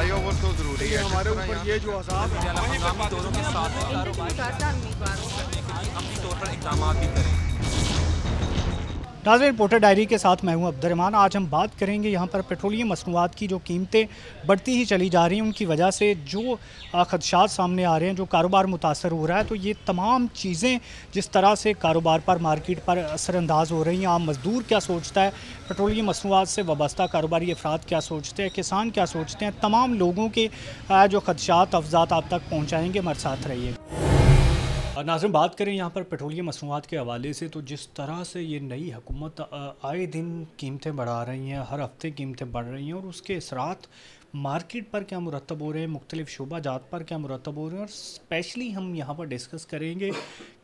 Flyover तो ज़रूरी है हमारे ऊपर ये जो अज़ाब है हंगामी दौरों के साथ में कारोबार करता उम्मीदवारों करने के लिए अमली तौर पर इक़दाम भी करें। नाज़रीन, रिपोर्टर डायरी के साथ मैं हूं अब्दुर्रहमान। आज हम बात करेंगे यहाँ पर पेट्रोलियम मसनूआत की जो कीमतें बढ़ती ही चली जा रही हैं, उनकी वजह से जो खदशात सामने आ रहे हैं, जो कारोबार मुतासर हो रहा है। तो ये तमाम चीज़ें जिस तरह से कारोबार पर, मार्केट पर असरअंदाज हो रही हैं। आम मज़दूर क्या सोचता है, पेट्रोलियम मसनूआत से वाबस्ता कारोबारी अफराद क्या सोचते हैं, किसान क्या सोचते हैं, तमाम लोगों के जो खदशात अफजात आप तक पहुँचाएँगे। हमारे साथ रहिए। नाज़रीन, बात करें यहाँ पर पेट्रोलियम मसनूआत के हवाले से, तो जिस तरह से ये नई हुकूमत आए दिन कीमतें बढ़ा रही हैं, हर हफ्ते कीमतें बढ़ रही हैं, और उसके असरात मार्केट पर क्या मुरतब हो रहे हैं, मुख्तलिफ शोबा जात पर क्या मुरतब हो रहे हैं। और स्पेशली हम यहाँ पर डिस्कस करेंगे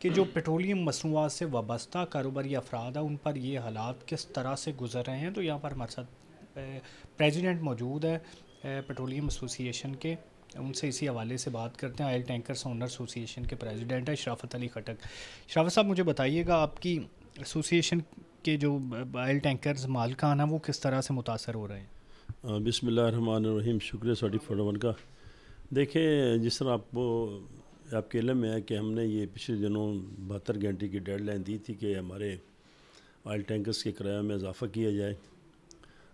कि जो पेट्रोलियम मसनूआत से वाबस्ता कारोबारी अफराद हैं, उन पर ये हालात किस तरह से गुजर रहे हैं। तो यहाँ पर हमारे साथ प्रेसिडेंट मौजूद है पेट्रोलियम एसोसिएशन के, उनसे इसी हवाले से बात करते हैं। ऑयल टैंकर्स ओनर एसोसिएशन के प्रेसिडेंट है शराफत अली खटक। शराफत साहब, मुझे बताइएगा, आपकी एसोसिएशन के जो ऑयल टैंकर्स मालिकान हैं, वो किस तरह से मुतासर हो रहे हैं? बिस्मिल्लाहिर्रहमानिर्रहीम। शुक्रिया 24/1 का। देखें, जिस तरह आपके इल्म में है कि हमने ये पिछले दिनों 72 घंटे की डेडलाइन दी थी कि हमारे ऑयल टैंकर्स के किराए में इजाफ़ा किया जाए,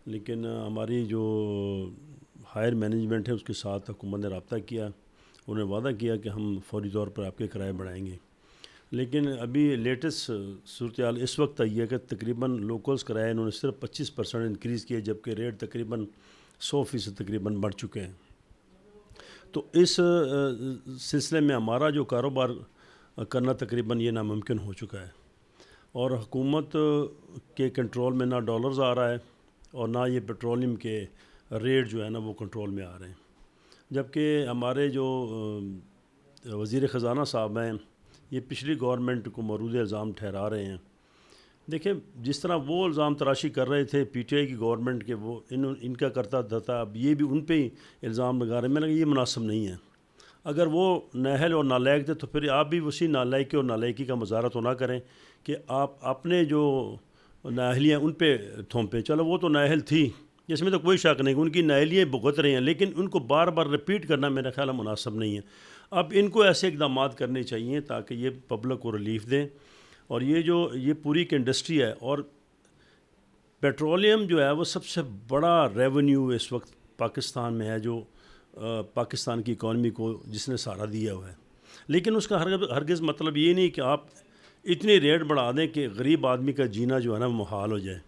लेकिन हमारी जो हायर मैनेजमेंट है उसके साथ हुकूमत ने रब्ता किया। उन्होंने वादा किया कि हम फौरी तौर पर आपके किराए बढ़ाएंगे, लेकिन अभी लेटेस्ट सूरत इस वक्त आई है कि तकरीबन लोकल्स किराए इन्होंने सिर्फ 25% इंक्रीज़ किए, जबकि रेट तकरीबन 100% तकरीबन बढ़ चुके हैं। तो इस सिलसिले में हमारा जो कारोबार करना तकरीबन ये नामुमकिन हो चुका है, और हुकूमत के कंट्रोल में ना डॉलर्स आ रहा है और ना ये पेट्रोलियम के रेट जो है ना वो कंट्रोल में आ रहे हैं। जबकि हमारे जो वज़ीर ख़ज़ाना साहब हैं, ये पिछली गवर्नमेंट को मौरूद इल्ज़ाम ठहरा रहे हैं। देखें, जिस तरह वो इल्ज़ाम तराशी कर रहे थे पीटीआई की गवर्नमेंट के, वो इनका करता था, अब ये भी उन पे ही इल्ज़ाम लगा रहे हैं। मैंने कहा ये मुनासिब नहीं है। अगर वो नाअहल और नालायक थे तो फिर आप भी उसी नालायकी और नालायकी का मुज़ाहरा तो ना करें कि आप अपने जो नाअहलियाँ उन पर थोंपें। चलो, वो तो नाअहल थी, इसमें तो कोई शक नहीं, उनकी नाअहलियाँ भुगत रही हैं, लेकिन उनको बार बार रिपीट करना मेरा ख्याल मुनासिब नहीं है। अब इनको ऐसे इक़दाम करने चाहिए ताकि ये पब्लिक को रिलीफ दें। और ये पूरी की इंडस्ट्री है, और पेट्रोलियम जो है वो सबसे बड़ा रेवेन्यू इस वक्त पाकिस्तान में है, जो पाकिस्तान की इकॉनमी को जिसने सहारा दिया हुआ है। लेकिन उसका हरगिज़ मतलब ये नहीं कि आप इतनी रेट बढ़ा दें कि गरीब आदमी का जीना जो है ना मुहाल हो जाए।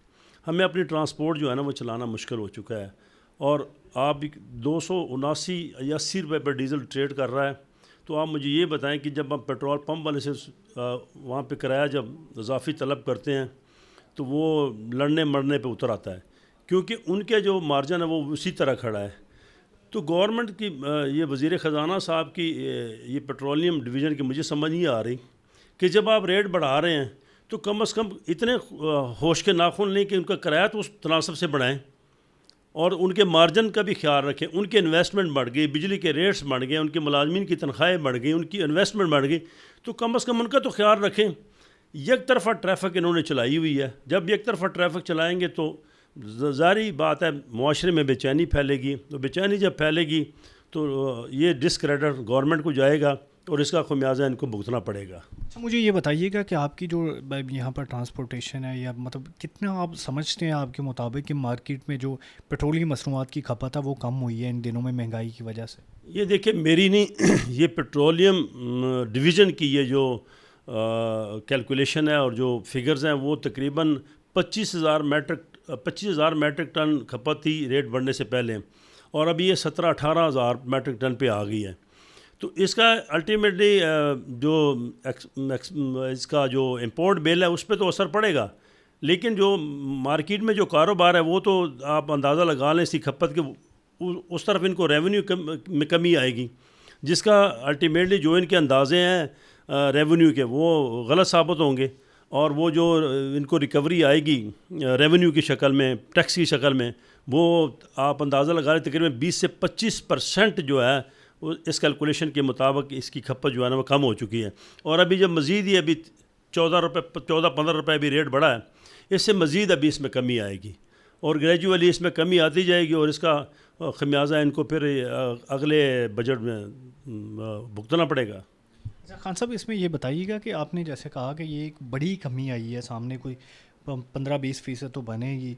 हमें अपनी ट्रांसपोर्ट जो है ना वो चलाना मुश्किल हो चुका है, और आप 279 या 80 रुपये पर डीज़ल ट्रेड कर रहा है। तो आप मुझे ये बताएं कि जब आप पेट्रोल पंप वाले से वहाँ पे किराया जब इजाफ़ी तलब करते हैं तो वो लड़ने मरने पे उतर आता है, क्योंकि उनके जो मार्जिन है वो उसी तरह खड़ा है। तो गवर्नमेंट की ये वज़ीर ख़ज़ाना साहब की ये पेट्रोलियम डिवीज़न की मुझे समझ नहीं आ रही कि जब आप रेट बढ़ा रहे हैं तो कम से कम इतने होश के नाखून लें कि उनका किराया तो उस तनासब से बढ़ाएं, और उनके मार्जिन का भी ख्याल रखें। उनके इन्वेस्टमेंट बढ़ गई, बिजली के रेट्स बढ़ गए, उनके मुलाजमीन की तनख्वाहें बढ़ गई, उनकी इन्वेस्टमेंट बढ़ गई, तो कम से कम उनका तो ख्याल रखें। एक तरफा ट्रैफिक इन्होंने चलाई हुई है। जब एक तरफा ट्रैफिक चलाएँगे तो ज़ाहिर बात है मुआशरे में बेचैनी फैलेगी, तो बेचैनी जब फैलेगी तो ये डिस्क्रेडिट गवर्नमेंट को जाएगा और इसका खुमियाजा इनको भुगतना पड़ेगा। अच्छा, मुझे ये बताइएगा कि आपकी जो यहाँ पर ट्रांसपोर्टेशन है, या मतलब कितना आप समझते हैं आपके मुताबिक कि मार्केट में जो पेट्रोलियम मसनूआत की खपत है वो कम हुई है इन दिनों में महंगाई की वजह से? ये देखिए, मेरी नहीं ये पेट्रोलियम डिवीज़न की ये जो कैलकुलेशन है और जो फिगर्स हैं वो तकरीबन 25,000 मैट्रिक टन खपत थी रेट बढ़ने से पहले, और अभी ये 17-18 हज़ार मैट्रिक टन पे आ गई है। तो इसका अल्टीमेटली इसका जो इंपोर्ट बिल है उस पर तो असर पड़ेगा, लेकिन जो मार्केट में जो कारोबार है वो तो आप अंदाज़ा लगा लें इसकी खपत के उस तरफ इनको रेवेन्यू में कमी आएगी, जिसका अल्टीमेटली जो इनके अंदाजे हैं रेवेन्यू के वो गलत साबित होंगे, और वो जो इनको रिकवरी आएगी रेवेन्यू की शक्ल में, टैक्स की शक्ल में, वो आप अंदाज़ा लगा लें तकरीबन 20 से 25% जो है इस कैलकुलेशन के मुताबिक इसकी खपत जो है ना वो कम हो चुकी है। और अभी जब मज़ीद ही अभी 14-15 रुपये अभी रेट बढ़ा है, इससे मज़ीद अभी इसमें कमी आएगी और ग्रेजुअली इसमें कमी आती जाएगी, और इसका खमियाजा इनको फिर अगले बजट में भुगतना पड़ेगा। अच्छा खान साहब, इसमें ये बताइएगा कि आपने जैसे कहा कि ये एक बड़ी कमी आई है सामने, कोई 15-20% तो बनेगी,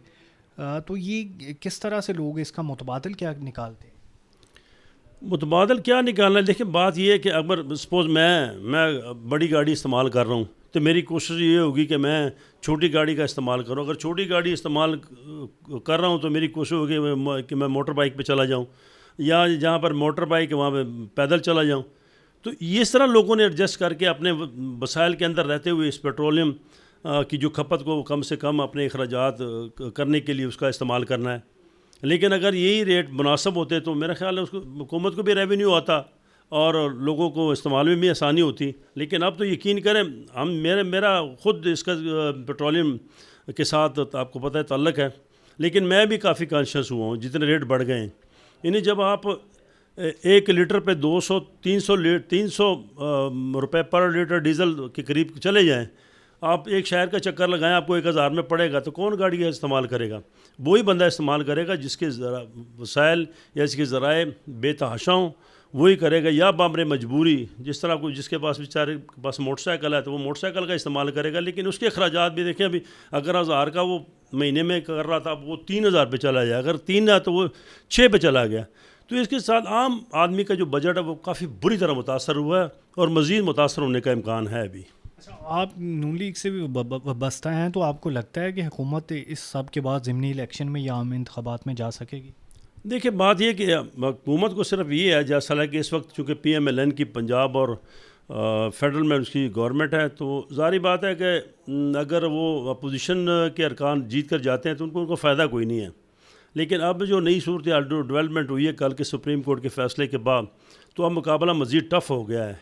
तो ये किस तरह से लोग इसका मुतबादल क्या निकालते हैं? मुतबादल क्या निकालना है? देखिए बात ये है कि अगर सपोज़ मैं बड़ी गाड़ी इस्तेमाल कर रहा हूँ तो मेरी कोशिश ये होगी कि मैं छोटी गाड़ी का इस्तेमाल करूँ। अगर छोटी गाड़ी इस्तेमाल कर रहा हूँ तो मेरी कोशिश होगी कि मैं मोटर बाइक पे चला जाऊँ, या जहाँ पर मोटर बाइक है वहाँ पे पैदल चला जाऊँ। तो इस तरह लोगों ने एडजस्ट करके अपने वसाइल के अंदर रहते हुए इस पेट्रोलियम की जो खपत को कम से कम अपने अखराजात करने के लिए उसका इस्तेमाल करना है। लेकिन अगर यही रेट मुनासिब होते तो मेरा ख्याल है उसको हुकूमत को भी रेवेन्यू आता और लोगों को इस्तेमाल में भी आसानी होती। लेकिन अब तो यकीन करें, हम मेरा ख़ुद इसका पेट्रोलियम के साथ आपको पता है ताल्लुक़ है, लेकिन मैं भी काफ़ी कॉन्शियस हुआ हूँ जितने रेट बढ़ गए हैं। यानी जब आप 1 लीटर पे 200-300 रुपये पर लीटर डीज़ल के करीब चले जाएँ, आप एक शहर का चक्कर लगाएं आपको 1000 में पड़ेगा, तो कौन गाड़ी का इस्तेमाल करेगा? वही बंदा इस्तेमाल करेगा जिसके वसाइल या इसके ज़राए बेतहाशा हों, वही करेगा। या बामरे मजबूरी, जिस तरह को जिसके पास बेचारे के पास मोटरसाइकिल है तो वो मोटरसाइकिल का इस्तेमाल करेगा। लेकिन उसके अखराजात भी देखें, अभी अगर 1000 का वो महीने में कर रहा था, वो 3000 पे चला जाए, अगर 3 है तो वो 6 पे चला गया। तो इसके साथ आम आदमी का जो बजट है वो काफ़ी बुरी तरह मुतासर हुआ है और मज़ीद मुतासर होने का इम्कान है अभी। अच्छा, आप नून लीग से भी बस्ता हैं, तो आपको लगता है कि हुकूमत इस सब के बाद ज़िमनी इलेक्शन में या आम इंतखाबात में जा सकेगी? देखिए बात यह कि हुकूमत को सिर्फ ये है, जैसा है कि इस वक्त चूँकि PMLN की पंजाब और फेडरल में उसकी गवर्नमेंट है, तो ज़ाहिर बात है कि अगर वो अपोजिशन के अरकान जीत कर जाते हैं तो उनको फ़ायदा कोई नहीं है। लेकिन अब जो नई सूरत हाल डेवलपमेंट हुई है कल के सुप्रीम कोर्ट के फ़ैसले के बाद, तो अब मुकाबला मज़ीद टफ़ हो गया है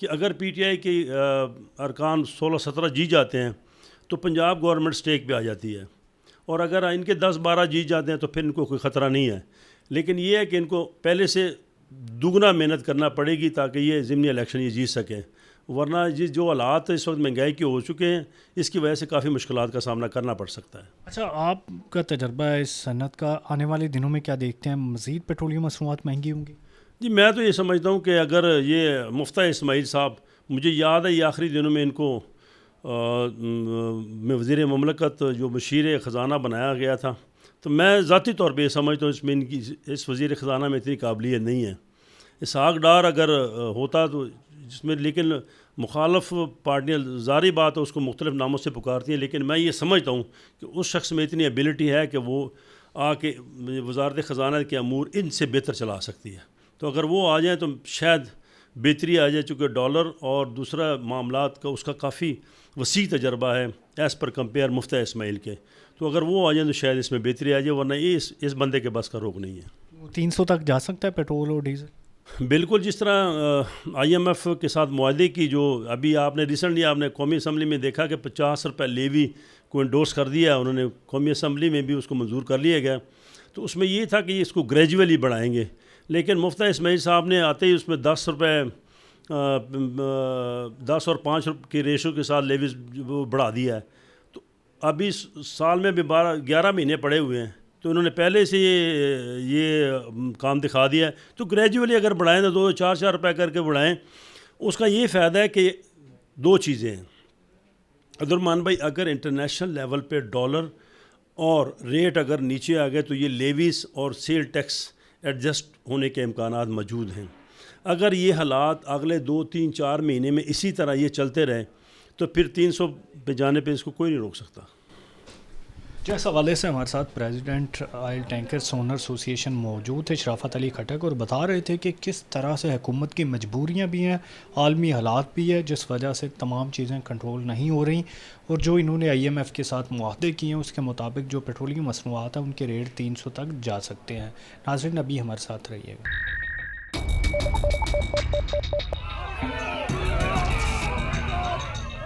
कि अगर PTI के अरकान 16-17 जीत जाते हैं तो पंजाब गवर्नमेंट स्टेक पे आ जाती है, और अगर इनके 10-12 जीत जाते हैं तो फिर इनको कोई ख़तरा नहीं है। लेकिन ये है कि इनको पहले से दुगना मेहनत करना पड़ेगी ताकि ये ज़िमनी इलेक्शन ये जीत सकें, वरना ये जो हालात इस वक्त महंगाई के हो चुके हैं इसकी वजह से काफ़ी मुश्किलात का सामना करना पड़ सकता है। अच्छा, आपका तजर्बा है इस सनत का, आने वाले दिनों में क्या देखते हैं? मज़ीद पेट्रोलियम मसनूआत महंगी होंगी? जी मैं तो ये समझता हूँ कि अगर ये मुफ्ता इस्माइल साहब, मुझे याद है ये आखिरी दिनों में इनको वज़ीर ममलकत जो मशीर ख़जाना बनाया गया था, तो मैं ज़ाती तौर पे ये समझता हूँ इसमें इनकी इस वज़ीर ख़जाना में इतनी काबिलियत नहीं है। इसहाक डार अगर होता तो जिसमें, लेकिन मुखालफ पार्टियाँ ज़ाहिर बात है उसको मुख्तलिफ़ नामों से पुकारती हैं, लेकिन मैं ये समझता हूँ कि उस शख्स में इतनी एबिलिटी है कि वो आके वज़ारत ख़जाना के अमूर इनसे बेहतर चला सकती है। तो अगर वो आ जाए तो शायद बेहतरी आ जाए, चूँकि डॉलर और दूसरा मामलात का उसका काफ़ी वसी तजर्बा है एज़ पर कंपेयर मुफ्ता इस्माइल के। तो अगर वो आ जाए तो शायद इसमें बेहतरी आ जाए, वरना इस बंदे के बस का रोक नहीं है। 300 तक जा सकता है पेट्रोल और डीजल? बिल्कुल, जिस तरह IMF के साथ मुआहदे की जो अभी आपने रिसेंटली आपने कौमी असम्बली में देखा कि 50 रुपये लेवी को इंडोर्स कर दिया उन्होंने, कौमी असम्बली में भी उसको मंजूर कर लिया गया। तो उसमें ये था कि इसको ग्रेजुअली बढ़ाएंगे, लेकिन मुफ्ता इस्माइल साहब ने आते ही उसमें 10 रुपये 10 और 5 के रेशो के साथ लेवी वो बढ़ा दिया है। तो अभी साल में भी 11 महीने पड़े हुए हैं, तो उन्होंने पहले से ये काम दिखा दिया है। तो ग्रेजुअली अगर बढ़ाएं तो 2-4 रुपये करके बढ़ाएं। उसका ये फ़ायदा है कि 2 चीज़ें हैं अब्दुलरहमान भाई, अगर इंटरनेशनल लेवल पे डॉलर और रेट अगर नीचे आ गए तो ये लेवीज़ और सेल टैक्स एडजस्ट होने के इम्कानात मौजूद हैं। अगर ये हालात अगले 2-3-4 महीने में इसी तरह ये चलते रहे तो फिर 300 पे जाने पे इसको कोई नहीं रोक सकता। जिस हवाले से हमारे साथ president oil tankers owner association मौजूद थे शराफत अली खटक, और बता रहे थे कि किस तरह से हुकूमत की मजबूरियां भी हैं, आलमी हालात भी है जिस वजह से तमाम चीज़ें कंट्रोल नहीं हो रही, और जो इन्होंने IMF के साथ मुआहदे किए हैं उसके मुताबिक जो पेट्रोलियम मसनूआत हैं उनके रेट 300 तक जा सकते हैं। नाज़रीन, अभी हमारे साथ रहिएगा।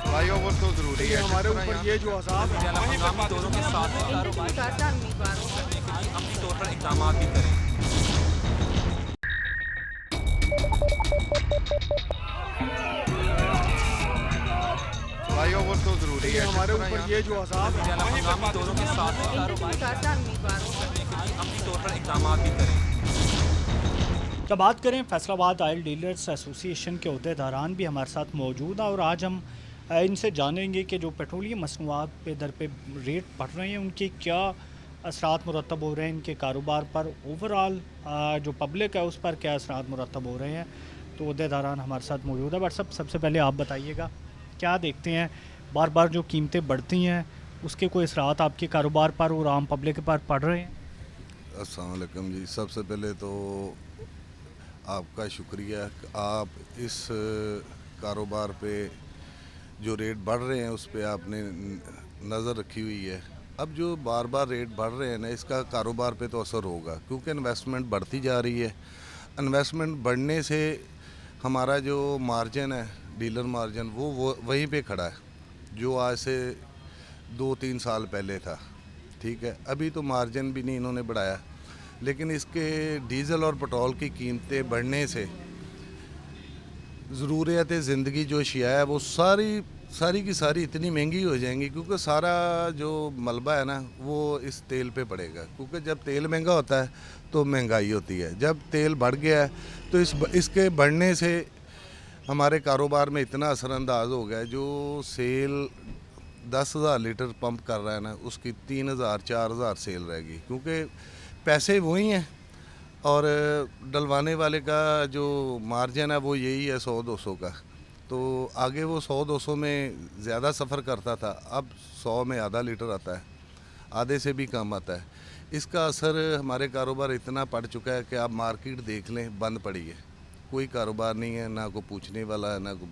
फ्लाईओवर तो ज़रूरी है हमारे ऊपर, ये जो अज़ाब है हंगामी दौरों के साथ ही कारोबार करने के लिए अमली तौर पर इक़दाम भी करें। फ्लाईओवर तो ज़रूरी है हमारे ऊपर, ये जो अज़ाब है हंगामी दौरों के साथ ही कारोबार करने के लिए अमली तौर पर इक़दाम भी करें। तो बात करें फैसलाबाद ऑयल डीलर्स एसोसिएशन के अहदेदारान भी हमारे साथ मौजूद हैं और आज हम इनसे जानेंगे कि जो पेट्रोलियम मसनूआत पे दर पे रेट बढ़ रहे हैं उनके क्या असरात मुरतब हो रहे हैं इनके कारोबार पर, ओवरऑल जो पब्लिक है उस पर क्या असरात मुरतब हो रहे हैं। तो अहदेदारान हमारे साथ मौजूद है। बट सबसे पहले आप बताइएगा क्या देखते हैं, बार बार जो कीमतें बढ़ती हैं उसके कोई असरात आपके कारोबार पर और आम पब्लिक पर पड़ रहे हैं? अस्सलाम वालेकुम जी। सबसे पहले तो आपका शुक्रिया कि आप इस कारोबार पे जो रेट बढ़ रहे हैं उस पे आपने नज़र रखी हुई है। अब जो बार बार रेट बढ़ रहे हैं ना, इसका कारोबार पे तो असर होगा क्योंकि इन्वेस्टमेंट बढ़ती जा रही है। इन्वेस्टमेंट बढ़ने से हमारा जो मार्जिन है, डीलर मार्जिन, वो वहीं पे खड़ा है जो आज से 2-3 साल पहले था। ठीक है, अभी तो मार्जिन भी नहीं इन्होंने बढ़ाया, लेकिन इसके डीज़ल और पेट्रोल की कीमतें बढ़ने से ज़रूरियात ज़िंदगी जो अशिया है वो सारी की सारी इतनी महंगी हो जाएंगी क्योंकि सारा जो मलबा है ना वो इस तेल पे पड़ेगा। क्योंकि जब तेल महंगा होता है तो महंगाई होती है, जब तेल बढ़ गया है तो इसके बढ़ने से हमारे कारोबार में इतना असरअंदाज हो गया है। जो सेल 10,000 लीटर पंप कर रहा है ना, उसकी 3,000-4,000 सेल रहेगी क्योंकि पैसे वही हैं और डलवाने वाले का जो मार्जिन है वो यही है 100-200 का। तो आगे वो 100-200 में ज़्यादा सफ़र करता था, अब 100 में आधा लीटर आता है, आधे से भी कम आता है। इसका असर हमारे कारोबार इतना पड़ चुका है कि आप मार्केट देख लें, बंद पड़ी है, कोई कारोबार नहीं है, ना को पूछने वाला है ना को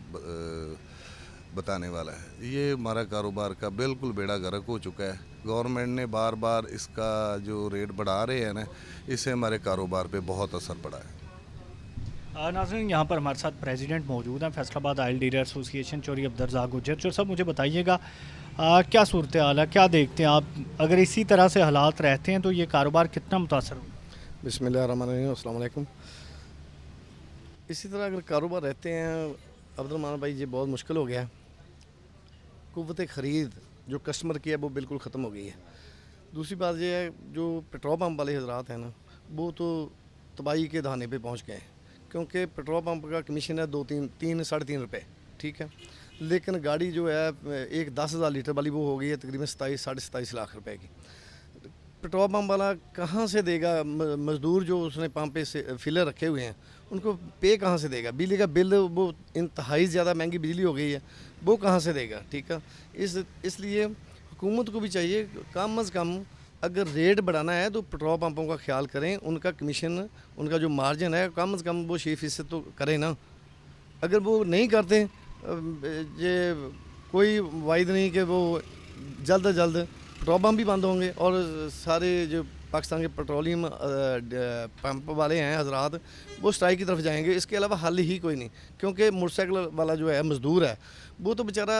बताने वाला है। ये हमारा कारोबार का बिल्कुल बेड़ा गर्क हो चुका है। गवर्नमेंट ने बार बार इसका जो रेट बढ़ा रहे हैं ना, इससे हमारे कारोबार पे बहुत असर पड़ा है। नाज़रीन, यहाँ पर हमारे साथ प्रेसिडेंट मौजूद हैं Faisalabad oil dealer association Chaudhry Abdurrazzaq Gujjar. Chaudhry साहब, मुझे बताइएगा क्या सूरत हाल है, क्या देखते हैं आप, अगर इसी तरह से हालात रहते हैं तो ये कारोबार कितना मुतासर होगा? बिस्मिल्लाहिर्रहमानिर्रहीम, अस्सलाम वालेकुम। इसी तरह अगर कारोबार रहते हैं अब्दुर्रहमान भाई, ये बहुत मुश्किल हो गया है। कुव्वत ख़रीद जो कस्टमर की है वो बिल्कुल ख़त्म हो गई है। दूसरी बात ये है, जो पेट्रोल पम्प वाले हजरात हैं ना, वो तो तबाही के दहाने पे पहुंच गए हैं क्योंकि पेट्रोल पंप का कमीशन है 3-3.5 रुपये, ठीक है, लेकिन गाड़ी जो है एक 10,000 लीटर वाली वो हो गई है तकरीबन 27-27.5 लाख रुपए की। पेट्रोल पंप वाला कहाँ से देगा? मज़दूर जो उसने पंप पे से फिलर रखे हुए हैं उनको पे कहाँ से देगा? बिजली का बिल वो इंतहाई ज़्यादा महंगी बिजली हो गई है, वो कहाँ से देगा? ठीक है, इसलिए हुकूमत को भी चाहिए कम अज़ कम अगर रेट बढ़ाना है तो पेट्रोल पंपों का ख्याल करें, उनका कमीशन, उनका जो मार्जिन है कम से कम वो 6% तो करें ना। अगर वो नहीं करते, ये कोई वायद नहीं कि वो जल्द अज जल्द पेट्रोल पंप भी बंद होंगे और सारे जो पाकिस्तान के पेट्रोलियम पंप वाले हैं हजरात वो स्ट्राइक की तरफ जाएंगे। इसके अलावा हल ही कोई नहीं, क्योंकि मोटरसाइकिल वाला जो है मज़दूर है वो तो बेचारा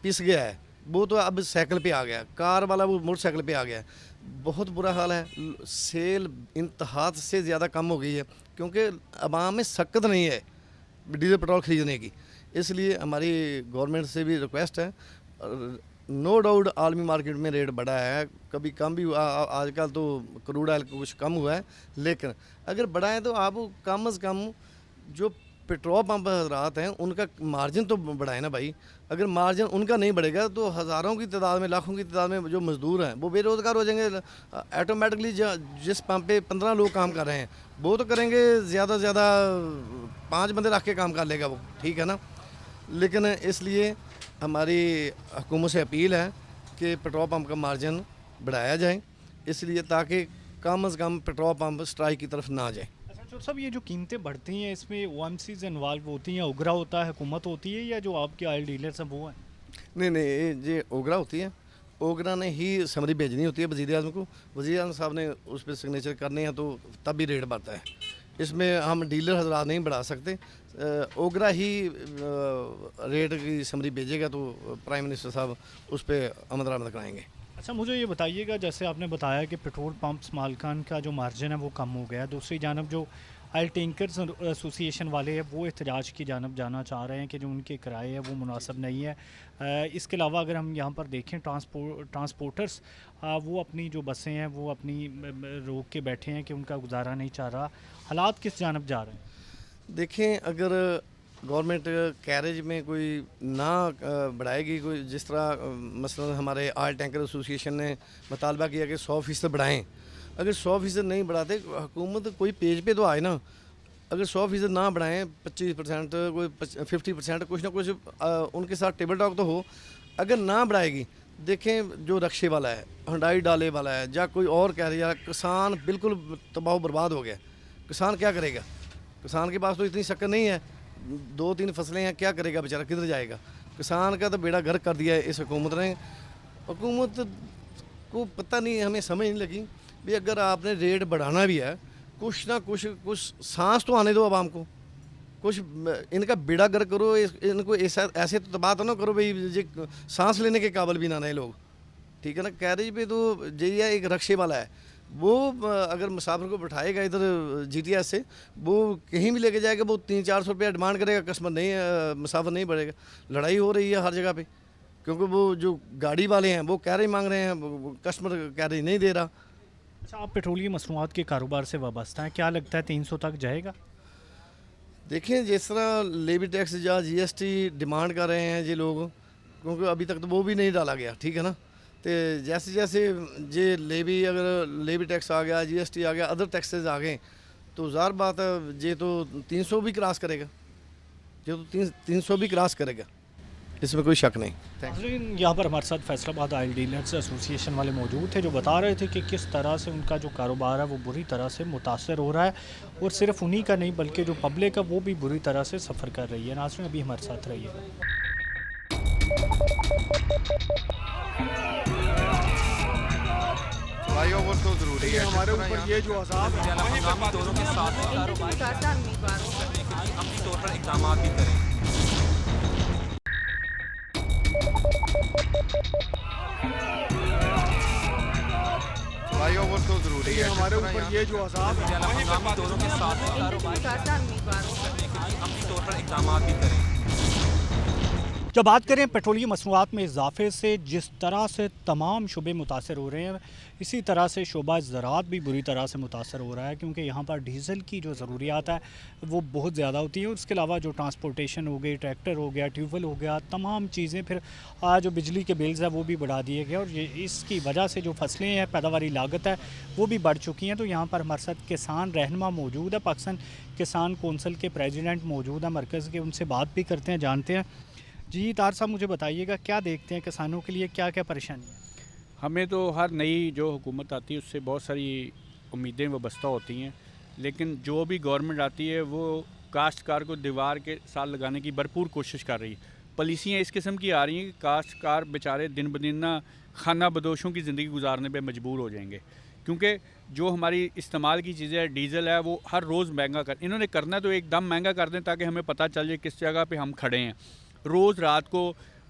पिस गया है, वो तो अब साइकिल पे आ गया, कार वाला वो मोटरसाइकिल पे आ गया। बहुत बुरा हाल है, सेल इंतहा से ज़्यादा कम हो गई है क्योंकि अवाम में सकत नहीं है डीजल पेट्रोल ख़रीदने की। इसलिए हमारी गवर्नमेंट से भी रिक्वेस्ट है, नो डाउट आलमी मार्केट में रेट बढ़ा है, कभी कम भी हुआ, आजकल तो क्रूड ऑयल कुछ कम हुआ है, लेकिन अगर बढ़ा है तो आप कम अज़ कम जो पेट्रोल पंप हजरात हैं उनका मार्जिन तो बढ़ाए ना भाई। अगर मार्जिन उनका नहीं बढ़ेगा तो हज़ारों की तादाद में, लाखों की तादाद में जो मज़दूर हैं वो बेरोज़गार हो जाएंगे। ऑटोमेटिकली जिस पंप पे 15 लोग काम कर रहे हैं वो तो करेंगे ज़्यादा से ज़्यादा 5 बंदे रख के काम कर लेगा वो, ठीक है ना। लेकिन इसलिए हमारी हुकूमत से अपील है कि पेट्रोल पंप का मार्जिन बढ़ाया जाए, इसलिए ताकि कम अज़ कम पेट्रोल पंप स्ट्राइक की तरफ ना जाए। अच्छा सब, ये जो कीमतें बढ़ती हैं इसमें OMCs इन्वॉल्व होती हैं, उगरा होता है, हुकूमत होती है, या जो आपके ऑयल डीलर्स हैं वो हैं? नहीं, ये ओगरा होती है, ओगरा ने ही समरी भेजनी होती है वज़ीर आज़म को, वज़ीर आज़म साहब ने उस पर सिग्नेचर करने हैं तो तब भी रेट बढ़ता है। इसमें हम डीलर हजरात नहीं बढ़ा सकते, ओगरा ही रेट की समरी भेजेगा तो प्राइम मिनिस्टर साहब उस पर अमल दरामद कराएंगे। अच्छा मुझे ये बताइएगा, जैसे आपने बताया कि पेट्रोल पंप्स मालिकान का जो मार्जिन है वो कम हो गया, दूसरी जानब जो ऑयल टैंकर्स एसोसिएशन वाले हैं वो एहतजाज की जानब जाना चाह रहे हैं कि जो उनके किराए हैं वो मुनासिब नहीं है। इसके अलावा अगर हम यहाँ पर देखें ट्रांसपोर्टर्स वो अपनी जो बसें हैं वो अपनी रोक के बैठे हैं कि उनका गुजारा नहीं चाह रहा। हालात किस जानब जा रहे हैं? देखें, अगर गवर्नमेंट कैरेज में कोई ना बढ़ाएगी, कोई जिस तरह मसलन हमारे ऑयल टैंकर एसोसिएशन ने मुतालबा किया कि 100% बढ़ाएँ, अगर 100% नहीं बढ़ाते हुकूमत कोई पेज पे तो आए ना। अगर 100% ना बढ़ाएं, 25% कोई 50% कुछ ना कुछ उनके साथ टेबल टॉक तो हो। अगर ना बढ़ाएगी, देखें जो रक्शे वाला है, हंडाई डाले वाला है, या कोई और कह रही है, किसान बिल्कुल तबाह बर्बाद हो गया। किसान क्या करेगा? किसान के पास तो इतनी शक्कर नहीं है, 2-3 फसलें हैं, क्या करेगा बेचारा, किधर जाएगा? किसान का तो बेड़ा गर्क कर दिया है इस हुकूमत ने। हुकूमत को पता नहीं, हमें समझ नहीं लगी भी अगर आपने रेट बढ़ाना भी है, कुछ ना कुछ सांस तो आने दो आवाम को, कुछ इनका बेड़ा गर्क करो। इनको ऐसे तो तबाह तो ना करो भाई ये सांस लेने के काबिल भी ना रहे लोग, ठीक है ना। कैरेज पे तो यही है, एक रक्शे वाला है, वो अगर मुसाफिर को बैठाएगा इधर GTS से, वो कहीं भी लेके जाएगा, वो 300-400 रुपया डिमांड करेगा, कस्टमर नहीं, मुसाफिर नहीं बढ़ेगा। लड़ाई हो रही है हर जगह पे, क्योंकि वो जो गाड़ी वाले हैं वो कैरेज मांग रहे हैं, कस्टमर कैरेज नहीं दे रहा। अच्छा, आप पेट्रोलियम मसनूआत के कारोबार से वाबस्ता हैं, क्या लगता है 300 तक जाएगा? देखें, जिस तरह लेवी टैक्स या GST डिमांड कर रहे हैं ये लोग, क्योंकि अभी तक तो वो भी नहीं डाला गया, ठीक है ना। तो जैसे जैसे ये अगर लेवी टैक्स आ गया, GST आ गया, अदर टैक्सेस आ गए, तो ज़ाहिर बात है ये तो 300 भी क्रॉस करेगा, ये तो 300 भी क्रॉस करेगा, इसमें कोई शक नहीं। यहाँ पर हमारे साथ फैसलाबाद ऑयल डीलर्स एसोसिएशन वाले मौजूद थे, जो बता रहे थे कि किस तरह से उनका जो कारोबार है वो बुरी तरह से मुतासर हो रहा है, और सिर्फ उन्हीं का नहीं बल्कि जो पब्लिक है वो भी बुरी तरह से सफ़र कर रही है। नाज़रीन, अभी हमारे साथ रहिएगा। फ्लाईओवर तो जरूरी है, हमारे ऊपर ये जो अजाब है हंगामी दौरों के साथ ही कारोबार करने के लिए अमली तौर पर इक़दाम भी करें। फ्लाईओवर तो जरूरी है, हमारे ऊपर ये जो अजाब है हंगामी दौरों के साथ ही कारोबार करने के लिए अमली तौर पर इक़दाम भी करें। जब बात करें पेट्रोलियम मसनूआत में इजाफे से जिस तरह से तमाम शुबे मुतासर हो रहे हैं, इसी तरह से शोबा ज़राअत भी बुरी तरह से मुतासर हो रहा है, क्योंकि यहाँ पर डीज़ल की जो ज़रूरियात है वो बहुत ज़्यादा होती है। और उसके अलावा जो ट्रांसपोर्टेशन हो गई, ट्रैक्टर हो गया, ट्यूबवेल हो गया, तमाम चीज़ें, फिर जो बिजली के बिल्स है वो भी बढ़ा दिए गए, और ये इसकी वजह से जो फसलें हैं, पैदावारी लागत है वो भी बढ़ चुकी हैं। तो यहाँ पर हमारे साथ किसान रहनुमा मौजूद है, पाकिस्तान किसान कौंसिल के प्रेजिडेंट मौजूद है मरकज़ के, उनसे बात भी करते हैं, जानते हैं। जी तार साहब, मुझे बताइएगा क्या देखते हैं किसानों के लिए क्या क्या परेशानी है? हमें तो हर नई जो हुकूमत आती है उससे बहुत सारी उम्मीदें वाबस्ता होती हैं, लेकिन जो भी गवर्नमेंट आती है वो काश्तकार को दीवार के साथ लगाने की भरपूर कोशिश कर रही है। पॉलिसियाँ इस किस्म की आ रही हैं कि काश्तकार बेचारे दिन ब दिन ना खाना बदोशों की ज़िंदगी गुजारने पे मजबूर हो जाएंगे, क्योंकि जो हमारी इस्तेमाल की चीज़ें है, डीज़ल है, वो हर रोज़ महंगा इन्होंने करना तो एकदम महंगा कर दें ताकि हमें पता चल जाए किस जगह पे हम खड़े हैं। रोज़ रात को,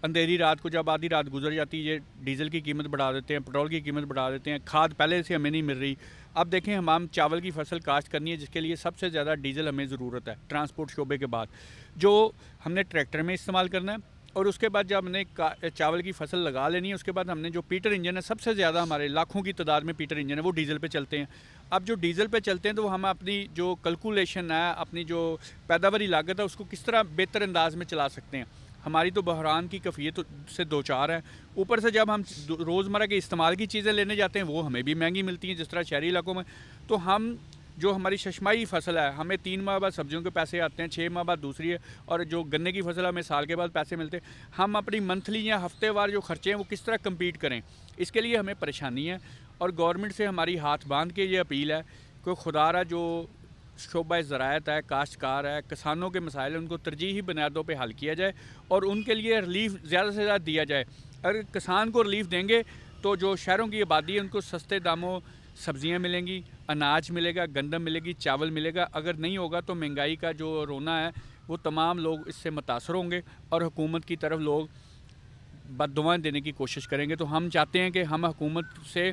अंधेरी रात को जब आधी रात गुजर जाती है, ये डीज़ल की कीमत बढ़ा देते हैं, पेट्रोल की कीमत बढ़ा देते हैं, खाद पहले से हमें नहीं मिल रही। अब देखें, हम चावल की फसल काश्त करनी है, जिसके लिए सबसे ज़्यादा डीज़ल हमें ज़रूरत है ट्रांसपोर्ट शोबे के बाद, जो हमने ट्रैक्टर में इस्तेमाल करना है। और उसके बाद जब हमने चावल की फसल लगा लेनी है, उसके बाद हमने जो पीटर इंजन है, सबसे ज़्यादा हमारे लाखों की तादाद में पीटर इंजन है, वो डीज़ल पे चलते हैं। अब जो डीज़ल पे चलते हैं तो हम अपनी जो कैलकुलेशन है, अपनी जो पैदावारी लागत है, उसको किस तरह बेहतर अंदाज में चला सकते हैं। हमारी तो बहरान की कफ़ियत से दो चार है, ऊपर से जब हम रोज़मर्रा के इस्तेमाल की चीज़ें लेने जाते हैं वो हमें भी महंगी मिलती हैं, जिस तरह शहरी इलाकों में। तो हम जो हमारी शशमाई फसल है, हमें 3 माह बाद सब्जियों के पैसे आते हैं, 6 माह बाद दूसरी है, और जो गन्ने की फसल है हमें साल के बाद पैसे मिलते हैं। हम अपनी मंथली या हफ्तेवार जो खर्चे हैं वो किस तरह कम्पीट करें, इसके लिए हमें परेशानी है। और गवर्नमेंट से हमारी हाथ बांध के ये अपील है कि खुदारा जो शोबा ज़राअत है, काश्तकार है, किसानों के मसाइल हैं, उनको तरजीही बुनियादों पे हल किया जाए और उनके लिए रिलीफ ज़्यादा से ज़्यादा दिया जाए। अगर किसान को रिलीफ देंगे तो जो शहरों की आबादी है उनको सस्ते दामों सब्जियां मिलेंगी, अनाज मिलेगा, गंदम मिलेगी, चावल मिलेगा। अगर नहीं होगा तो महंगाई का जो रोना है वो तमाम लोग इससे मुतासर होंगे और हुकूमत की तरफ लोग बद्दुआएं देने की कोशिश करेंगे। तो हम चाहते हैं कि हम हुकूमत से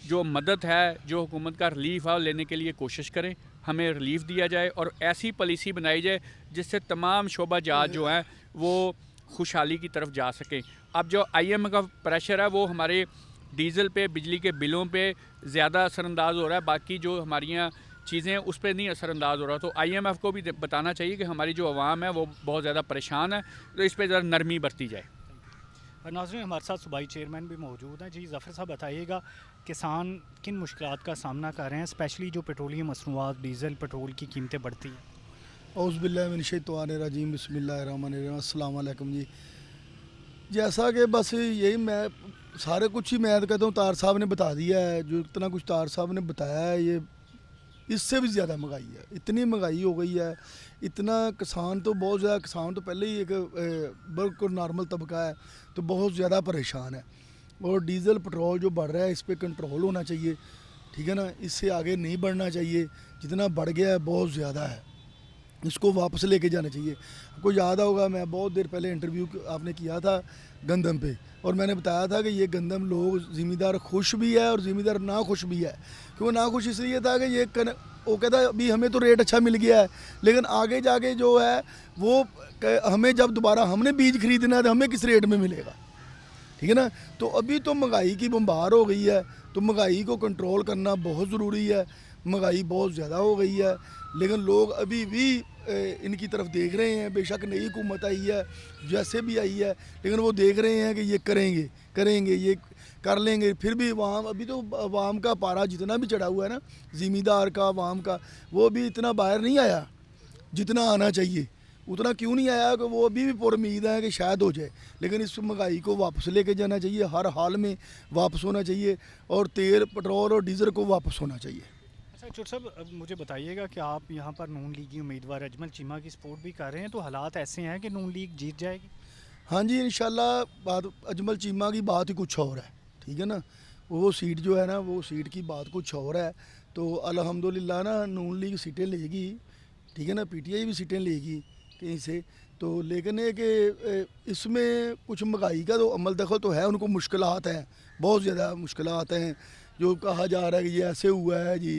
जो मदद है, जो हुकूमत का रिलीफ है लेने के लिए कोशिश करें, हमें रिलीफ दिया जाए और ऐसी पॉलिसी बनाई जाए जिससे तमाम शोबा जात जो हैं वो खुशहाली की तरफ जा सकें। अब जो IMF का प्रेशर है वो हमारे डीज़ल पे, बिजली के बिलों पे ज़्यादा असरअंदाज हो रहा है, बाकी जो हमारी यहाँ चीज़ें हैं उस पर नहीं असरअंदाज हो रहा। तो IMF को भी बताना चाहिए कि हमारी जो आवाम है वो बहुत ज़्यादा परेशान है, तो इस पर ज़रा नरमी बरती जाए। नाज़रीन, हमारे साथ सूबाई चेयरमैन भी मौजूद हैं। जी ज़फ़र साहब, बताइएगा किसान किन मुश्किलात का सामना कर रहे हैं, स्पेशली जो पेट्रोलियम मसनूआत, डीज़ल, पेट्रोल की कीमतें बढ़ती हैं। औज़ुबिल्लाहिमिनश्शैतानिर्रजीम, बिस्मिल्लाहिर्रहमानिर्रहीम, अस्सलाम वालेकुम जी। जैसा कि बस यही मैं सारे कुछ ही मैं तो कहता हूँ तार साहब ने बता दिया है, जो इतना कुछ तार साहब ने बताया है, ये इससे भी ज़्यादा महंगाई है। इतनी महंगाई हो गई है, इतना किसान तो बहुत ज़्यादा, किसान तो पहले ही एक बिल्कुल नॉर्मल तबका है, तो बहुत ज़्यादा परेशान है। और डीज़ल पेट्रोल जो बढ़ रहा है इस पर कंट्रोल होना चाहिए, ठीक है ना, इससे आगे नहीं बढ़ना चाहिए। जितना बढ़ गया है बहुत ज़्यादा है, इसको वापस लेके जाना चाहिए। आपको याद होगा मैं बहुत देर पहले इंटरव्यू आपने किया था गंदम पे, और मैंने बताया था कि ये गंदम लोग ज़िम्मेदार खुश भी है और ज़िम्मेदार ना खुश भी है। क्यों ना खुश इसलिए था कि ये वो कहता है अभी हमें तो रेट अच्छा मिल गया है, लेकिन आगे जाके जो है वो हमें जब दोबारा हमने बीज खरीदना है तो हमें किस रेट में मिलेगा, ठीक है ना। तो अभी तो महंगाई की बम्बार हो गई है, तो महंगाई को कंट्रोल करना बहुत ज़रूरी है। महंगाई बहुत ज़्यादा हो गई है, लेकिन लोग अभी भी इनकी तरफ देख रहे हैं। बेशक नई हुकूमत आई है, जैसे भी आई है, लेकिन वो देख रहे हैं कि ये करेंगे ये कर लेंगे। फिर भी अवाम, अभी तो अवाम का पारा जितना भी चढ़ा हुआ है ना, ज़िम्मेदार का, अवाम का, वो अभी इतना बाहर नहीं आया जितना आना चाहिए। उतना क्यों नहीं आया कि वो अभी भी पुरुम्मीद है कि शायद हो जाए, लेकिन इस महंगाई को वापस लेके जाना चाहिए, हर हाल में वापस होना चाहिए, और तेल, पेट्रोल और डीज़ल को वापस होना चाहिए। अच्छा चुट साहब, अब मुझे बताइएगा कि आप यहाँ पर नून लीगी उम्मीदवार अजमल चीमा की सपोर्ट भी कर रहे हैं, तो हालात ऐसे हैं कि नून लीग जीत जाएगी? हाँ जी, इंशाल्लाह। बात अजमल चीमा की बात ही कुछ और है, ठीक है ना। वो सीट जो है ना, वो सीट की बात कुछ और है। तो अल्हम्दुलिल्लाह ना नून लीग सीटें लेगी, ठीक है ना, PTI भी सीटें लेगी कहीं से। तो लेकिन है कि इसमें कुछ महंगाई का तो अमल दखल तो है, उनको मुश्किलात हैं, बहुत ज़्यादा मुश्किलात हैं। जो कहा जा रहा है कि ये ऐसे हुआ है जी,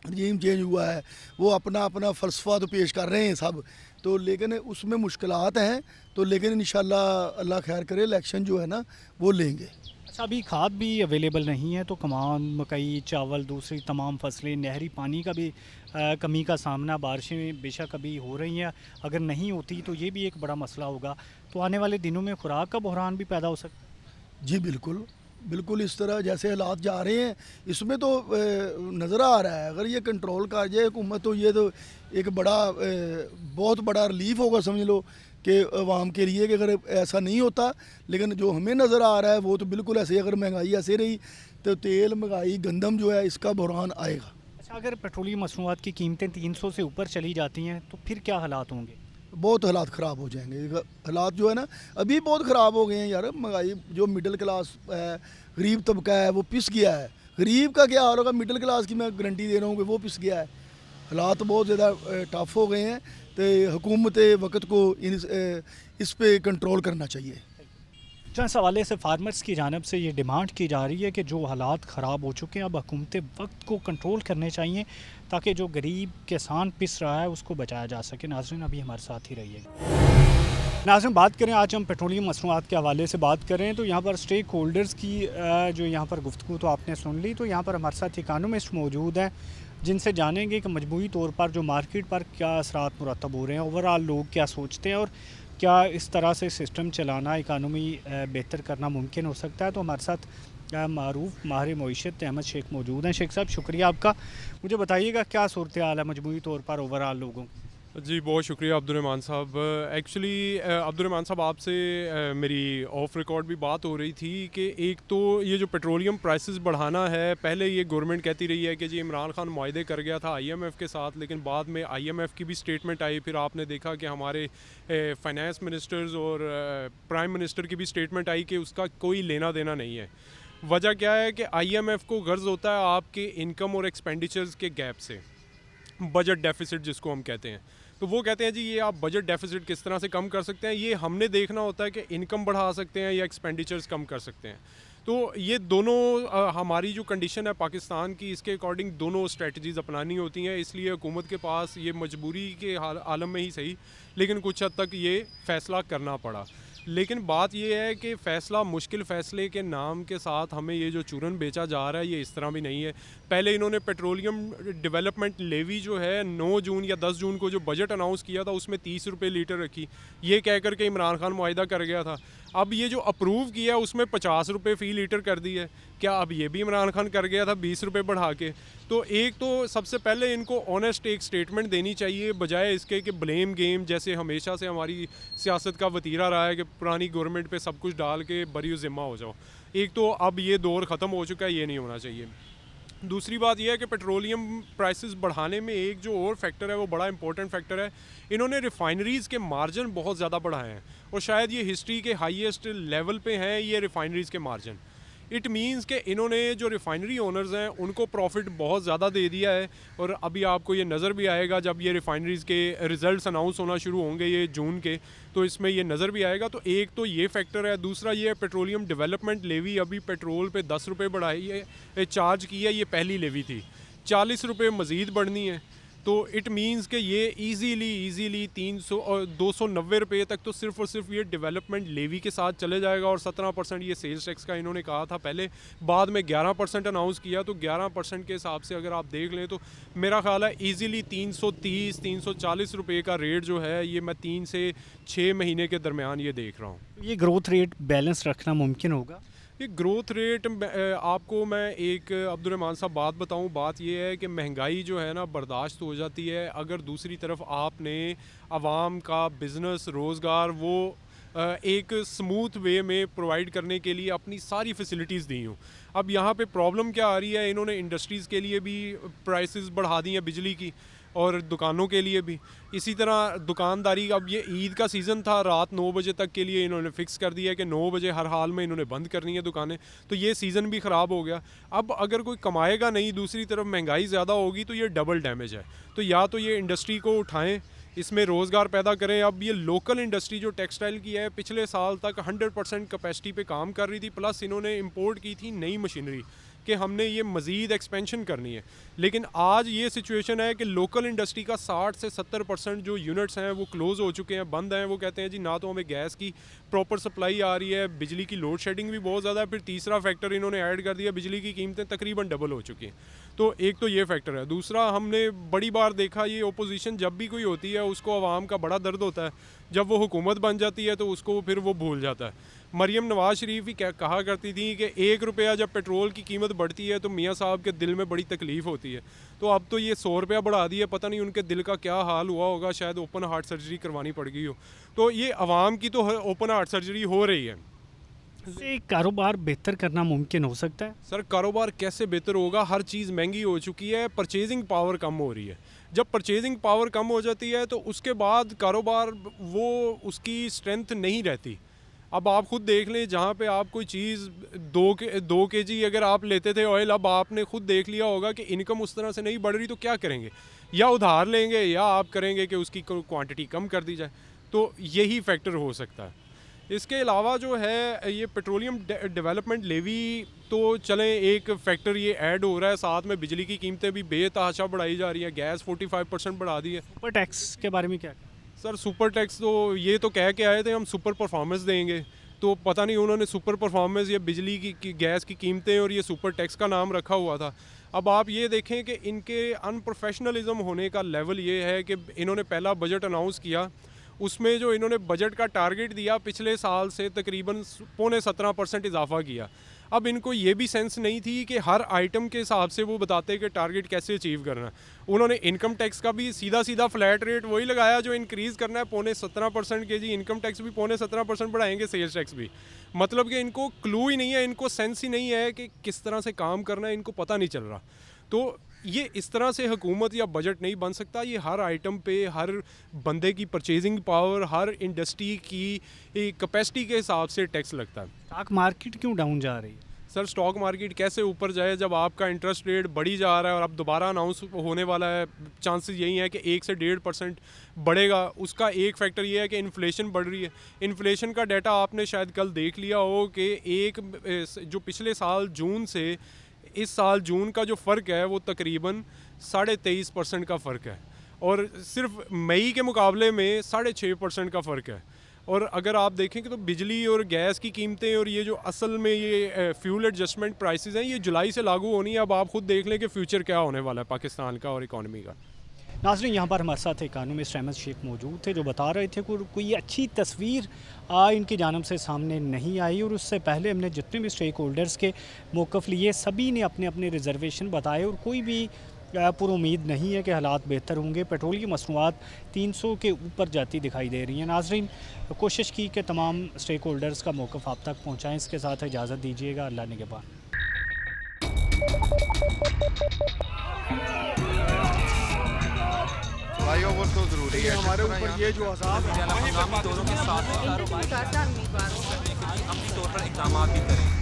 रजीम चेंज हुआ है, वो अपना अपना फ़लसफ़ा तो पेश कर रहे हैं सब, तो लेकिन उसमें मुश्किलात हैं। तो लेकिन इंशाल्लाह अल्लाह खैर करे, इलेक्शन जो है ना वो लेंगे। अच्छा, अभी खाद भी अवेलेबल नहीं है, तो कमान, मकई, चावल, दूसरी तमाम फसलें, नहरी पानी का भी कमी का सामना, बारिशें बेशक अभी हो रही हैं, अगर नहीं होती तो ये भी एक बड़ा मसला होगा। तो आने वाले दिनों में खुराक का बहरान भी पैदा हो सकता है। जी बिल्कुल बिल्कुल, इस तरह जैसे हालात जा रहे हैं इसमें तो नज़र आ रहा है, अगर ये कंट्रोल कर जाए हुकूमत तो ये तो एक बड़ा बहुत बड़ा रिलीफ होगा, समझ लो कि अवाम के लिए, कि अगर ऐसा नहीं होता। लेकिन जो हमें नज़र आ रहा है वो तो बिल्कुल ऐसे, अगर महंगाई ऐसे रही तो तेल, महंगाई, गंदम जो है इसका बहरान आएगा। अच्छा, अगर पेट्रोलियम मसनूआत की कीमतें 300 से ऊपर चली जाती हैं तो फिर क्या हालात होंगे? बहुत हालात ख़राब हो जाएंगे। हालात जो है ना अभी बहुत ख़राब हो गए हैं यार। महंगाई, जो मिडिल क्लास है, गरीब तबका है, वो पिस गया है। गरीब का क्या हाल होगा, मिडिल क्लास की मैं गारंटी दे रहा हूँ कि वो पिस गया है। हालात बहुत ज़्यादा टफ हो गए हैं, तो हुकूमत वक्त को इस पे कंट्रोल करना चाहिए। इस हवाले से फार्मर्स की जानिब से ये डिमांड की जा रही है कि जो हालात ख़राब हो चुके हैं, अब हुकूमतें वक्त को कंट्रोल करने चाहिए ताकि जो गरीब किसान पिस रहा है उसको बचाया जा सके। नाज़रीन, अभी हमारे साथ ही रहिएगा। नाज़रीन, बात करें, आज हम पेट्रोलियम मसनूआत के हवाले से बात करें तो यहाँ पर स्टेक होल्डर्स की जो यहाँ पर गुफ्तगू तो आपने सुन ली। तो यहाँ पर हमारे साथ इकानोमिस्ट मौजूद हैं जिनसे जानेंगे कि मजमूई तौर पर जो मार्केट पर क्या असरात मुरतब हो रहे हैं, ओवरऑल लोग क्या सोचते हैं और क्या इस तरह से सिस्टम चलाना, इकानमी बेहतर करना मुमकिन हो सकता है। तो हमारे साथ मारूफ माहिर मईशत अहमद शेख मौजूद हैं। शेख साहब, शुक्रिया आपका। मुझे बताइएगा क्या सूरत हाल है मजमूई तौर पर ओवरऑल लोगों की? जी बहुत शुक्रिया अब्दुर्रहमान साहब। एक्चुअली अब्दुर्रहमान साहब, आपसे मेरी ऑफ रिकॉर्ड भी बात हो रही थी कि एक तो ये जो पेट्रोलियम प्राइसेस बढ़ाना है, पहले ये गवर्नमेंट कहती रही है कि जी इमरान खान मुआहदे कर गया था IMF के साथ, लेकिन बाद में IMF की भी स्टेटमेंट आई, फिर आपने देखा कि हमारे फाइनेंस मिनिस्टर्स और प्राइम मिनिस्टर की भी स्टेटमेंट आई कि उसका कोई लेना देना नहीं है। वजह क्या है कि IMF को गर्ज होता है आपके इनकम और एक्सपेंडिचर्स के गैप से, बजट डेफिसिट जिसको हम कहते हैं। तो वो कहते हैं जी ये आप बजट डेफिसिट किस तरह से कम कर सकते हैं, ये हमने देखना होता है कि इनकम बढ़ा सकते हैं या एक्सपेंडिचर्स कम कर सकते हैं। तो ये दोनों हमारी जो कंडीशन है पाकिस्तान की, इसके अकॉर्डिंग दोनों स्ट्रेटजीज़ अपनानी होती हैं। इसलिए हुकूमत के पास ये मजबूरी के आलम में ही सही, लेकिन कुछ हद तक ये फ़ैसला करना पड़ा। लेकिन बात ये है कि फ़ैसला मुश्किल फ़ैसले के नाम के साथ हमें ये जो चूरन बेचा जा रहा है ये इस तरह भी नहीं है। पहले इन्होंने पेट्रोलियम डेवलपमेंट लेवी जो है 9 जून या 10 जून को जो बजट अनाउंस किया था उसमें 30 रुपये लीटर रखी, ये कह कर के इमरान खान मुआहिदा कर गया था। अब ये जो अप्रूव किया उसमें 50 रुपये फ़ी लीटर कर दी है, क्या अब ये भी इमरान खान कर गया था 20 रुपये बढ़ा के? तो एक तो सबसे पहले इनको ऑनेस्ट एक स्टेटमेंट देनी चाहिए, बजाय इसके कि ब्लेम गेम जैसे हमेशा से हमारी सियासत का वतीरा रहा है कि पुरानी गवर्नमेंट पे सब कुछ डाल के बरी ज़िम्मा हो जाओ। एक तो अब ये दौर ख़त्म हो चुका है, ये नहीं होना चाहिए। दूसरी बात यह है कि पेट्रोलियम प्राइसेस बढ़ाने में एक जो और फैक्टर है वो बड़ा इंपॉर्टेंट फैक्टर है, इन्होंने रिफाइनरीज़ के मार्जिन बहुत ज़्यादा बढ़ाए हैं और शायद ये हिस्ट्री के हाईएस्ट लेवल पे हैं ये रिफाइनरीज़ के मार्जिन। इट मीन्स कि इन्होंने जो रिफाइनरी ओनर्स हैं उनको प्रॉफिट बहुत ज़्यादा दे दिया है और अभी आपको ये नज़र भी आएगा जब ये रिफाइनरीज़ के रिज़ल्ट्स अनाउंस होना शुरू होंगे ये जून के, तो इसमें ये नज़र भी आएगा। तो एक तो ये फैक्टर है। दूसरा ये पेट्रोलियम डेवलपमेंट लेवी अभी पेट्रोल पे 10 रुपये बढ़ाई है, चार्ज की है, ये पहली लेवी थी, 40 रुपये मज़ीद बढ़नी है। तो इट मींस कि ये इजीली 300 और 290 रुपये तक तो सिर्फ़ और सिर्फ ये डेवलपमेंट लेवी के साथ चले जाएगा। और 17% ये सेल्स टैक्स का इन्होंने कहा था पहले, बाद में 11% अनाउंस किया। तो 11% के हिसाब से अगर आप देख लें तो मेरा ख्याल है इजीली 330-340 रुपये का रेट जो है ये मैं 3 से 6 महीने के दरमियान ये देख रहा हूँ। ये ग्रोथ रेट बैलेंस रखना मुमकिन होगा? ये ग्रोथ रेट आपको मैं एक अब्दुर्रहमान साहब बात बताऊं, बात ये है कि महंगाई जो है ना बर्दाश्त हो जाती है अगर दूसरी तरफ आपने आवाम का बिज़नेस रोज़गार वो एक स्मूथ वे में प्रोवाइड करने के लिए अपनी सारी फैसिलिटीज़ दी हूँ। अब यहाँ पे प्रॉब्लम क्या आ रही है, इन्होंने इंडस्ट्रीज़ के लिए भी प्राइसेस बढ़ा दी हैं बिजली की और दुकानों के लिए भी इसी तरह। दुकानदारी, अब ये ईद का सीज़न था, रात 9 बजे तक के लिए इन्होंने फ़िक्स कर दिया कि 9 बजे हर हाल में इन्होंने बंद करनी है दुकानें, तो ये सीज़न भी ख़राब हो गया। अब अगर कोई कमाएगा नहीं, दूसरी तरफ महंगाई ज़्यादा होगी तो ये डबल डैमेज है। तो या तो ये इंडस्ट्री को उठाएं, इसमें रोज़गार पैदा करें। अब ये लोकल इंडस्ट्री जो टेक्सटाइल की है पिछले साल तक 100% कैपेसिटी पे काम कर रही थी, प्लस इन्होंने इंपोर्ट की थी नई मशीनरी कि हमने ये मज़ीद एक्सपेंशन करनी है। लेकिन आज ये सिचुएशन है कि लोकल इंडस्ट्री का 60 से 70% जो यूनिट्स हैं वो क्लोज़ हो चुके हैं, बंद हैं। वो कहते हैं जी ना तो हमें गैस की प्रॉपर सप्लाई आ रही है, बिजली की लोड शेडिंग भी बहुत ज़्यादा है। फिर तीसरा फैक्टर इन्होंने ऐड कर दिया, बिजली की कीमतें तकरीबन डबल हो चुकी हैं। तो एक तो ये फैक्टर है। दूसरा, हमने बड़ी बार देखा ये ओपोजिशन जब भी कोई होती है उसको आवाम का बड़ा दर्द होता है, जब वो हुकूमत बन जाती है तो उसको फिर वो भूल जाता है। मरियम नवाज शरीफ ही कहा करती थी कि 1 रुपया जब पेट्रोल की कीमत बढ़ती है तो मियाँ साहब के दिल में बड़ी तकलीफ़ होती है। तो अब तो ये 100 रुपया बढ़ा दिया, पता नहीं उनके दिल का क्या हाल हुआ होगा, शायद ओपन हार्ट सर्जरी करवानी पड़ गई हो। तो ये आवाम की तो ओपन हार्ट सर्जरी हो रही है। इससे कारोबार बेहतर करना मुमकिन हो सकता है? सर कारोबार कैसे बेहतर होगा, हर चीज़ महंगी हो चुकी है, परचेजिंग पावर कम हो रही है। जब परचेजिंग पावर कम हो जाती है तो उसके बाद कारोबार वो उसकी स्ट्रेंथ नहीं रहती। अब आप खुद देख लें, जहाँ पे आप कोई चीज़ 2 kg अगर आप लेते थे ऑयल, अब आपने खुद देख लिया होगा कि इनकम उस तरह से नहीं बढ़ रही, तो क्या करेंगे? या उधार लेंगे या आप करेंगे कि उसकी क्वांटिटी कम कर दी जाए। तो यही फैक्टर हो सकता है। इसके अलावा जो है ये पेट्रोलियम डेवलपमेंट लेवी तो चलें, एक फैक्टर ये ऐड हो रहा है, साथ में बिजली की कीमतें भी बेतहाशा बढ़ाई जा रही है, गैस 45% बढ़ा दी है। सुपर टैक्स के बारे में क्या? सर सुपर टैक्स तो ये तो कह के आए थे हम सुपर परफॉर्मेंस देंगे, तो पता नहीं उन्होंने सुपर परफॉर्मेंस या बिजली की गैस की कीमतें और ये सुपर टैक्स का नाम रखा हुआ था। अब आप ये देखें कि इनके अनप्रोफेशनलिज्म होने का लेवल ये है कि इन्होंने पहला बजट अनाउंस किया, उसमें जो इन्होंने बजट का टारगेट दिया पिछले साल से तकरीबन 17.25% इजाफा किया। अब इनको ये भी सेंस नहीं थी कि हर आइटम के हिसाब से वो बताते कि टारगेट कैसे अचीव करना है। उन्होंने इनकम टैक्स का भी सीधा फ्लैट रेट वही लगाया जो इंक्रीज़ करना है 17.25% के जी, इनकम टैक्स भी 17.25% बढ़ाएंगे, सेल्स टैक्स भी। मतलब कि इनको क्लू ही नहीं है, इनको सेंस ही नहीं है कि किस तरह से काम करना है, इनको पता नहीं चल रहा। तो ये इस तरह से हुकूमत या बजट नहीं बन सकता। ये हर आइटम पे, हर बंदे की परचेजिंग पावर, हर इंडस्ट्री की कैपेसिटी के हिसाब से टैक्स लगता है। स्टॉक मार्केट क्यों डाउन जा रही है? सर स्टॉक मार्केट कैसे ऊपर जाए जब आपका इंटरेस्ट रेट बढ़ी जा रहा है और अब दोबारा अनाउंस होने वाला है, चांसेस यही हैं कि 1 से 1.5% बढ़ेगा। उसका एक फैक्टर ये है कि इन्फ्लेशन बढ़ रही है। इन्फ्लेशन का डाटा आपने शायद कल देख लिया हो कि जो पिछले साल जून से इस साल जून का जो फ़र्क है वो तकरीबन 23.5% का फ़र्क है, और सिर्फ मई के मुकाबले में 6.5% का फ़र्क है। और अगर आप देखें कि तो बिजली और गैस की कीमतें और ये जो असल में ये फ्यूल एडजस्टमेंट प्राइसेस हैं, ये जुलाई से लागू होनी है। अब आप खुद देख लें कि फ्यूचर क्या होने वाला है पाकिस्तान का और इकॉनमी का। नाज़रीन, यहाँ पर हमारे साथ इकानमिस्ट अहमद शेख मौजूद थे जो बता रहे थे कि कोई अच्छी तस्वीर इनकी जानब से सामने नहीं आई, और उससे पहले हमने जितने भी स्टेक होल्डर्स के मौक़िफ़ लिए सभी ने अपने अपने रिजर्वेशन बताए, और कोई भी पुरुमीद नहीं है कि हालात बेहतर होंगे। पेट्रोलियम मसनूआत 300 के ऊपर जाती दिखाई दे रही हैं। नाज़रीन, कोशिश की कि तमाम स्टेक होल्डर्स का मौक़िफ़ आप तक पहुँचाएँ। इसके साथ इजाज़त दीजिएगा। अल्लाह निगहबान। फ्लाईओवर तो ज़रूरी है, हमारे ऊपर ये जो अज़ाब है हंगामी दौरों के साथ कारोबार उम्मीदवारों करने के लिए अपने तौर पर इक़दाम भी करें।